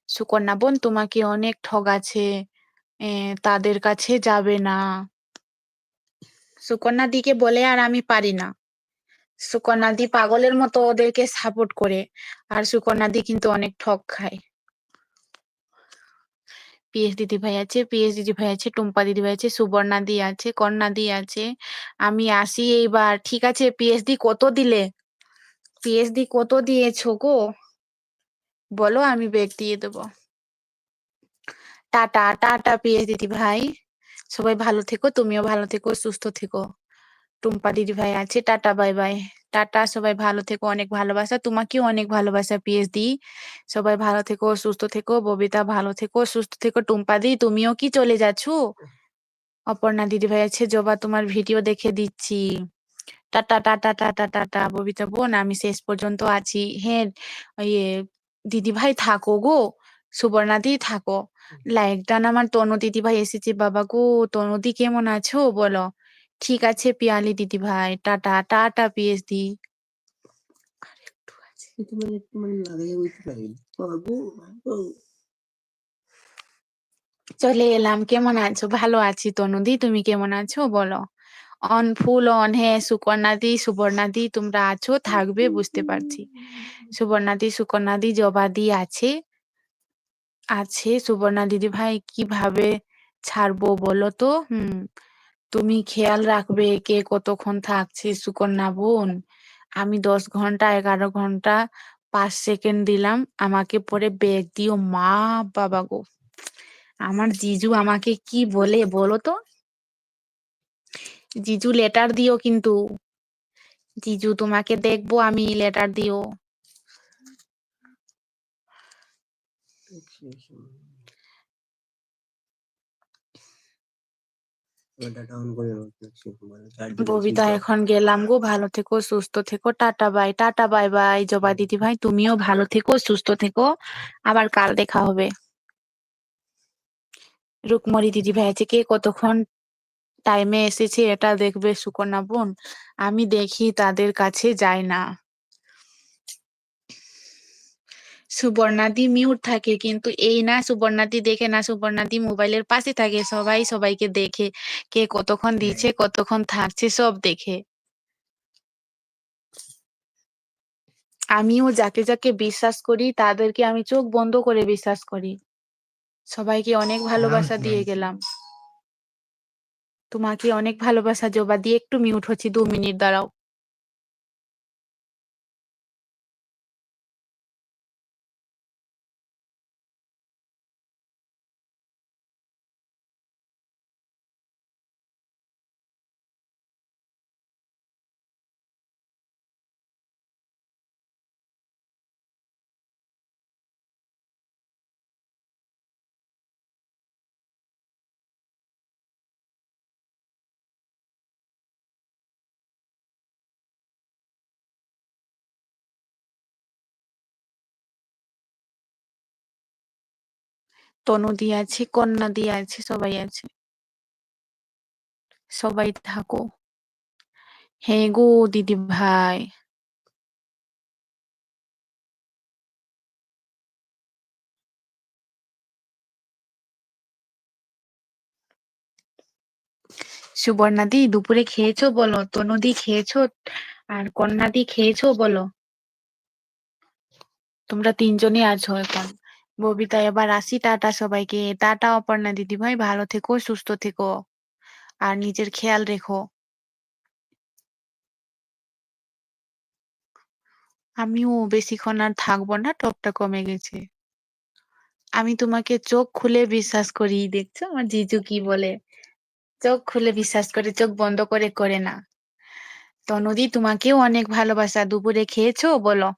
সুকন্যা বোন তোমাকে অনেক ঠগাচ্ছে, তাদের কাছে যাবে না। সুকন্যা দিকে বলে আর আমি পারি না। সুকন্যা দি পাগলের মতো ওদেরকে সাপোর্ট করে, আর সুকন্যা দি কিন্তু অনেক ঠগ খায়। পিএস দিদি ভাই আছে, পিএস দিদি ভাই আছে, টুম্পা দিদি ভাই আছে, সুবর্ণা দি আছে, কন্যা দি আছে। আমি আসি এইবার, ঠিক আছে? পিএস দি কত দিলে? পিএস দি কত দিয়েছো গো? বলো, আমি ব্যাগ দিয়ে দেবো। টাটা টাটা পিএস দিদি ভাই, সবাই ভালো থেকো, তুমিও ভালো থেকো, সুস্থ থেকো। টুম্পা দিদি ভাই আছে, টাটা বাই বাই। টাটা, সবাই ভালো থেকো, অনেক ভালোবাসা, তোমাকেও অনেক ভালোবাসা পিএস দি। সবাই ভালো থেকো, সুস্থ থেকো, ববিতা ভালো থেকো, সুস্থ থেকো। টুম্পা দি তুমিও কি চলে যাচ্ছো? অপর্ণা দিদি ভাই আছে, জবা তোমার ভিডিও দেখে দিচ্ছি। Tata tata tata tata. Babita বোন আমি শেষ পর্যন্ত আছি। হ্যাঁ, ইয়ে দিদি ভাই থাকো গো, সুবর্ণা দি থাকো। লাইক ডান আমার তনু দিদি ভাই এসেছে, বাবা গো। তনু দি কেমন আছো বলো? ঠিক আছে পিয়ালি দিদি ভাই, টাটা টাটা পিএস দি। চলে এলাম, কেমন আছো? ভালো আছি তনু দি, তুমি কেমন আছো বলো? অন ফুল অন, হ্যাঁ সুকন্যা দি সুবর্ণা দি তোমরা আছো, থাকবে বুঝতে পারছি। সুবর্ণা দি, সুকন্যা দি, জবা দি আছে। আছে সুবর্ণা দিদি ভাই, কিভাবে ছাড়বো বলো তো? তুমি খেয়াল রাখবে কে কতক্ষণ থাকছে সুকন্যা বোন। আমি 10 ঘন্টা 11 ঘন্টা 5 সেকেন্ড দিলাম, আমাকে পরে ব্যাগ দিও মা। বাবা গো, আমার জিজু আমাকে কি বলে বলো তো? জিজু লেটার দিও কিন্তু, জিজু তোমাকে দেখবো আমি, লেটার দিও। ববিতা এখন গেলাম গো, ভালো থেকো সুস্থ থেকো, tata bye, tata bye bye. জবা দিদি ভাই তুমিও ভালো থেকো সুস্থ থেকো, আবার কাল দেখা হবে। রুকমরি দিদি ভাই আছে, কে কতক্ষণ টাইমে এসেছে এটা দেখবে সুকন্যা বোন, আমি দেখি তাদের কাছে যাই না। সুবর্ণাদি মিউট থাকে, কিন্তু এই না সুবর্ণাদি দেখে না, সুবর্ণাদি মোবাইলের পাশে থাকে, সবাই সবাইকে দেখে, কে কতক্ষণ দিচ্ছে কতক্ষণ থাকছে সব দেখে। আমিও যাকে যাকে বিশ্বাস করি তাদেরকে আমি চোখ বন্ধ করে বিশ্বাস করি। সবাইকে অনেক ভালোবাসা দিয়ে গেলাম। তোমাকে অনেক ভালোবাসা জবা দিয়ে, একটু মিউট হচ্ছি, 2 মিনিট দাঁড়াও। তনু দিয়ে আছে, কন্যা দিয়ে আছে, সবাই আছে, সবাই থাকো। হ্যাঁ গো দিদি ভাই। সুবর্ণাদি দুপুরে খেয়েছো বলো? তনুদি খেয়েছো? আর কন্যাদি খেয়েছো বলো? তোমরা 3জনই আছো এখন। ববিতা এবার আসি, টাটা সবাইকে, টাটা অপর্ণা দিদি ভাই, ভালো থেকো সুস্থ থেকো, আর নিজের খেয়াল রেখো। আমিও বেশিক্ষণ আর থাকবো না, টকটা কমে গেছে। আমি তোমাকে চোখ খুলে বিশ্বাস করি, দেখছো আমার জিজু কি বলে? চোখ খুলে বিশ্বাস করে, চোখ বন্ধ করে করে না। তনুদি তোমাকেও অনেক ভালোবাসা, দুপুরে খেয়েছো বলো?